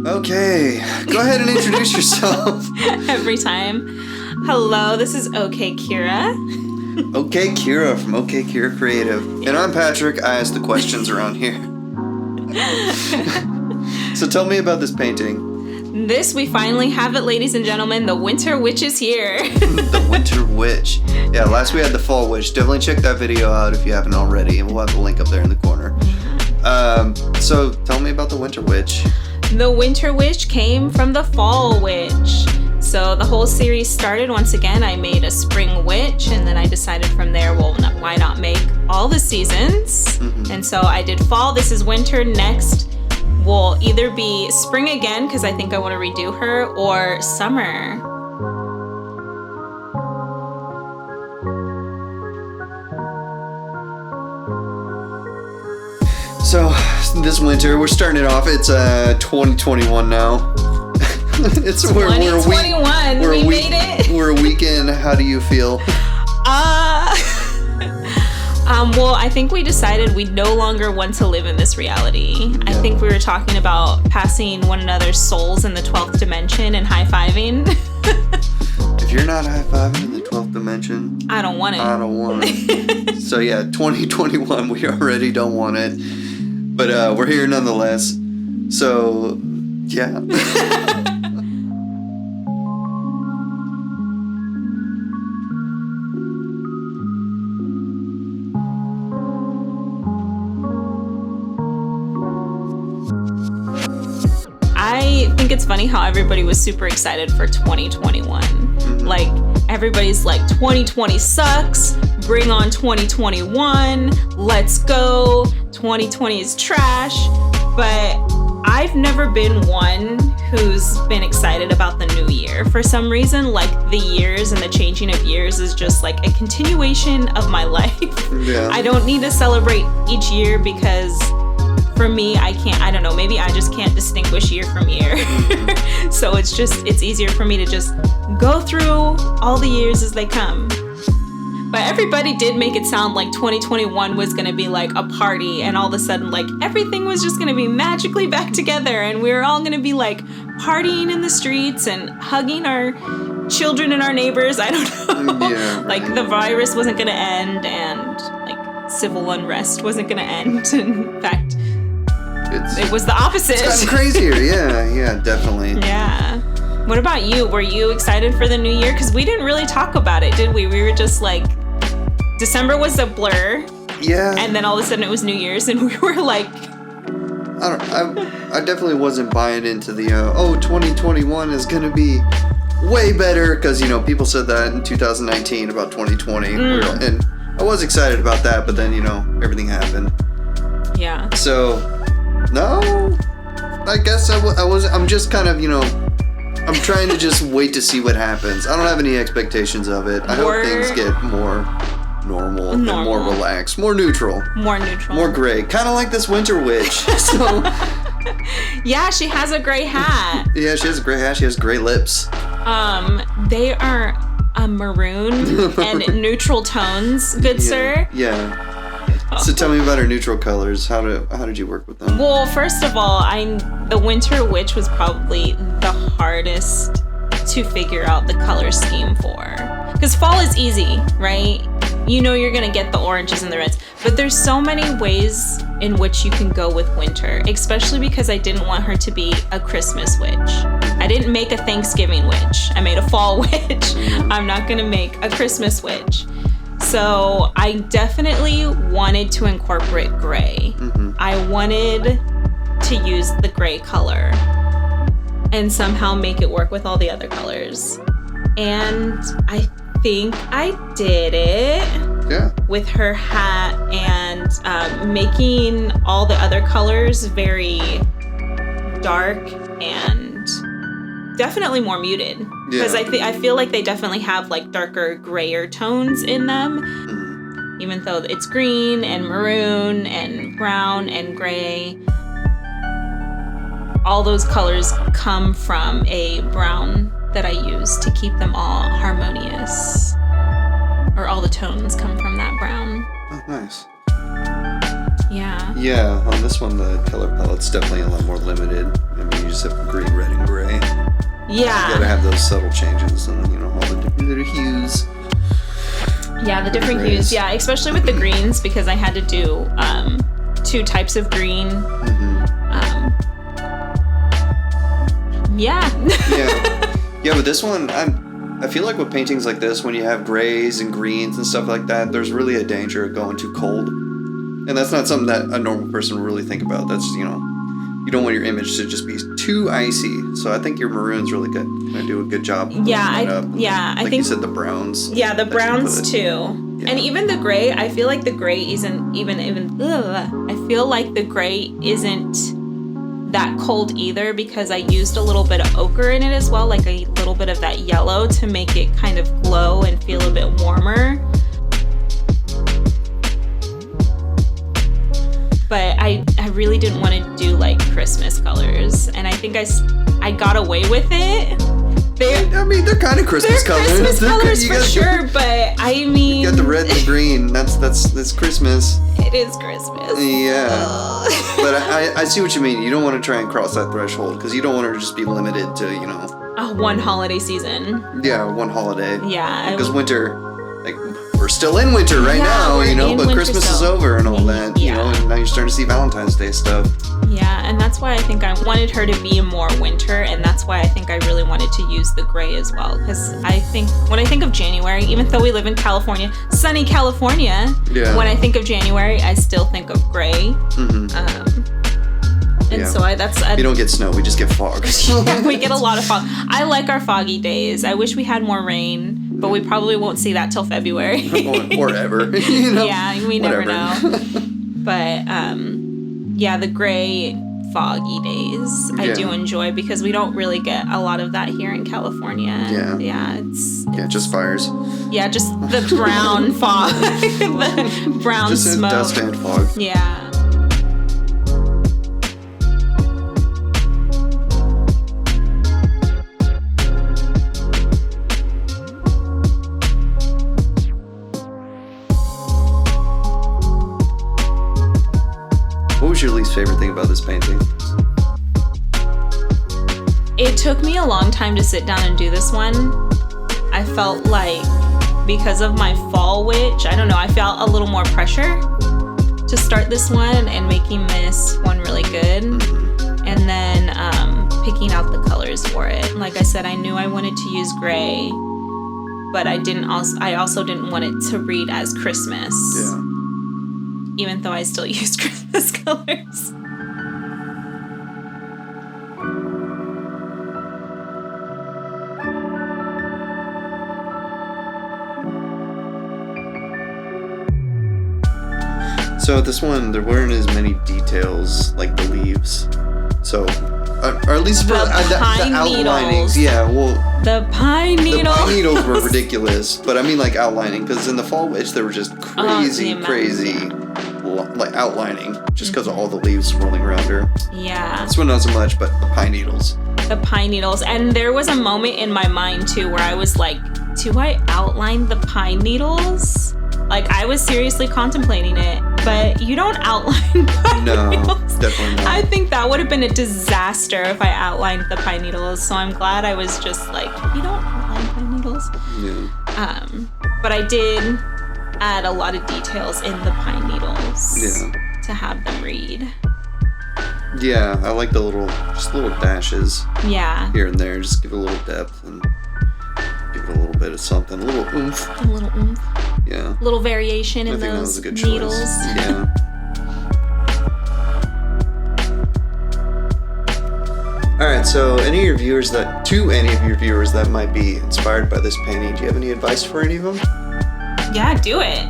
Okay, go ahead and introduce yourself. Every time. Hello, this is Okay.Keira. Okay.Keira from Okay.Keira Creative. And I'm Patrick. I ask the questions around here. So tell me about this painting. We finally have it, ladies and gentlemen. The Winter Witch is here. The Winter Witch. Yeah, last we had the Fall Witch. Definitely check that video out if you haven't already. And we'll have the link up there in the corner. So tell me about the Winter Witch. The Winter Witch came from the Fall Witch. So the whole series started once again. I made a Spring Witch, and then I decided from there, well, why not make all the seasons? Mm-hmm. And so I did Fall. This is Winter. Next will either be Spring again, because I think I want to redo her, or Summer. So this winter, we're starting it off. It's 2021 now. It's 2021. We made it. We're a week in. How do you feel? Well, I think we decided we no longer want to live in this reality. Yeah. I think we were talking about passing one another's souls in the 12th dimension and high-fiving. If you're not high-fiving in the 12th dimension, I don't want it. So yeah, 2021, we already don't want it. But we're here nonetheless. So, yeah. I think it's funny how everybody was super excited for 2021. Mm-hmm. Like, everybody's like, 2020 sucks. Bring on 2021. Let's go. 2020 is trash. But I've never been one who's been excited about the new year. For some reason, like, the years and the changing of years is just like a continuation of my life. Yeah. I don't need to celebrate each year because for me, I don't know, maybe I just can't distinguish year from year. So it's easier for me to just go through all the years as they come. But everybody did make it sound like 2021 was going to be like a party, and all of a sudden, like, everything was just going to be magically back together, and we were all going to be like partying in the streets and hugging our children and our neighbors. I don't know. Yeah, right. Like, the virus wasn't going to end, and like civil unrest wasn't going to end. In fact, it was the opposite. It's gotten crazier. Yeah, definitely. Yeah. What about you? Were you excited for the new year? Because we didn't really talk about it, did we? We were just like, December was a blur. Yeah. And then all of a sudden it was New Year's, and we were like, I definitely wasn't buying into the 2021 is gonna be way better, because people said that in 2019 about 2020, and I was excited about that, but then everything happened. Yeah. So no, I guess I'm just kind of I'm trying to just wait to see what happens. I don't have any expectations of it. I hope things get more normal, and more relaxed, more neutral. More gray. Kind of like this Winter Witch. So, yeah, she has a gray hat. Yeah, she has a gray hat. She has gray lips. They are a maroon and neutral tones, good sir. Yeah. So tell me about her neutral colors. How did you work with them? Well, first of all, the Winter Witch was probably the hardest to figure out the color scheme for. Because fall is easy, right? You're going to get the oranges and the reds. But there's so many ways in which you can go with winter, especially because I didn't want her to be a Christmas witch. I didn't make a Thanksgiving witch. I made a fall witch. I'm not going to make a Christmas witch. So I definitely wanted to incorporate gray. Mm-hmm. I wanted to use the gray color and somehow make it work with all the other colors. And I think I did it. Yeah. With her hat and making all the other colors very dark and definitely more muted. Because I feel like they definitely have like darker, grayer tones in them. Mm-hmm. Even though it's green and maroon and brown and gray. All those colors come from a brown that I use to keep them all harmonious. Or all the tones come from that brown. Oh, nice. Yeah. Yeah, on this one, the color palette's definitely a lot more limited. I mean, you just have green, red, and gray. Yeah. You gotta have those subtle changes and, you know, all the different little hues. Yeah, the different hues. Yeah, especially with the greens, because I had to do 2 types of green. Yeah. Yeah, but this one, I feel like with paintings like this, when you have grays and greens and stuff like that, there's really a danger of going too cold. And that's not something that a normal person would really think about. That's, you know, you don't want your image to just be too icy. So I think your maroon's really good. I do a good job. Yeah, I think you said the browns. Yeah, the browns too. Yeah. And even the gray, I feel like the gray isn't even I feel like the gray isn't that cold either, because I used a little bit of ochre in it as well, like a little bit of that yellow to make it kind of glow and feel a bit warmer. But I really didn't want to do like Christmas colors, and I think I got away with it. They're kind of Christmas colors. Christmas colors for sure, but I mean, you got the red and the green. That's Christmas. It is Christmas. Yeah, but I see what you mean. You don't want to try and cross that threshold, because you don't want her to just be limited to, you know, one holiday season. Yeah, one holiday. Yeah, because winter, like, we're still in winter right now, you know, but Christmas is over and all that, you know, and now you're starting to see Valentine's Day stuff. Yeah, and that's why I think I wanted her to be more winter, and that's why I think I really wanted to use the gray as well, because I think when I think of January, even though we live in California, sunny California, when I think of January, I still think of gray. And so you don't get snow, we just get fog. We get a lot of fog. I like our foggy days. I wish we had more rain, but we probably won't see that till February. or ever. You know? Yeah, we never know. But yeah, the gray foggy days I do enjoy, because we don't really get a lot of that here in California. Yeah, it's just fires. Yeah, just the brown fog, the brown just smoke. Just dust and fog. Yeah. What was your least favorite thing about this painting? It took me a long time to sit down and do this one. I felt like, because of my fall witch, I don't know, I felt a little more pressure to start this one and making this one really good. And then picking out the colors for it. Like I said, I knew I wanted to use gray, but I also didn't want it to read as Christmas. Yeah. Even though I still use Christmas colors. So this one, there weren't as many details like the leaves. So, or at least for the outlinings. Yeah, well, the pine needles. The pine needles were ridiculous, but I mean like outlining, because in the Fall Witch there were just crazy like outlining, just because of all the leaves swirling around her. Yeah. This one not so much, but the pine needles. The pine needles, and there was a moment in my mind too where I was like, do I outline the pine needles? Like, I was seriously contemplating it, but you don't outline pine needles. Definitely not. I think that would have been a disaster if I outlined the pine needles, so I'm glad I was just like, you don't outline pine needles. Yeah. But I did add a lot of details in the pine needles to have them read. Yeah, I like the little dashes. Yeah. Here and there, just give it a little depth and give it a little bit of something, a little oomph. A little oomph. Yeah. A little variation in those needles. Yeah. All right, so to any of your viewers that might be inspired by this painting, do you have any advice for any of them? Yeah, do it.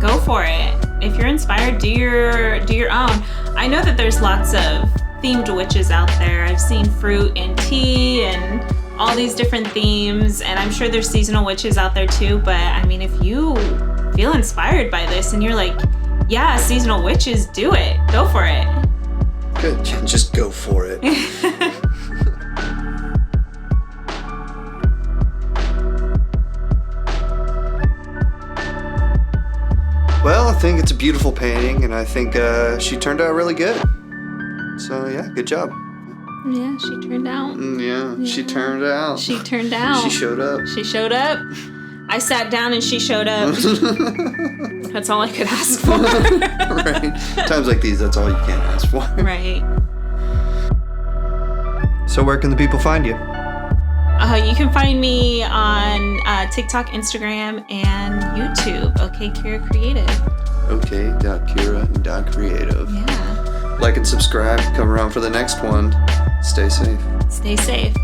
Go for it. If you're inspired, do your own. I know that there's lots of themed witches out there. I've seen fruit and tea and all these different themes, and I'm sure there's seasonal witches out there too, but I mean, if you feel inspired by this and you're like, yeah, seasonal witches, do it. Go for it. Good. Just go for it. Well, think it's a beautiful painting, and I think she turned out really good. So yeah, good job. Yeah, she turned out. Yeah, she turned out. She turned out. She showed up. She showed up. I sat down and she showed up. That's all I could ask for. Right. Times like these, that's all you can ask for. Right. So where can the people find you? You can find me on TikTok, Instagram, and YouTube. Okay.Keira Creative. Okay.Keira.creative. Yeah. Like and subscribe. Come around for the next one. Stay safe. Stay safe.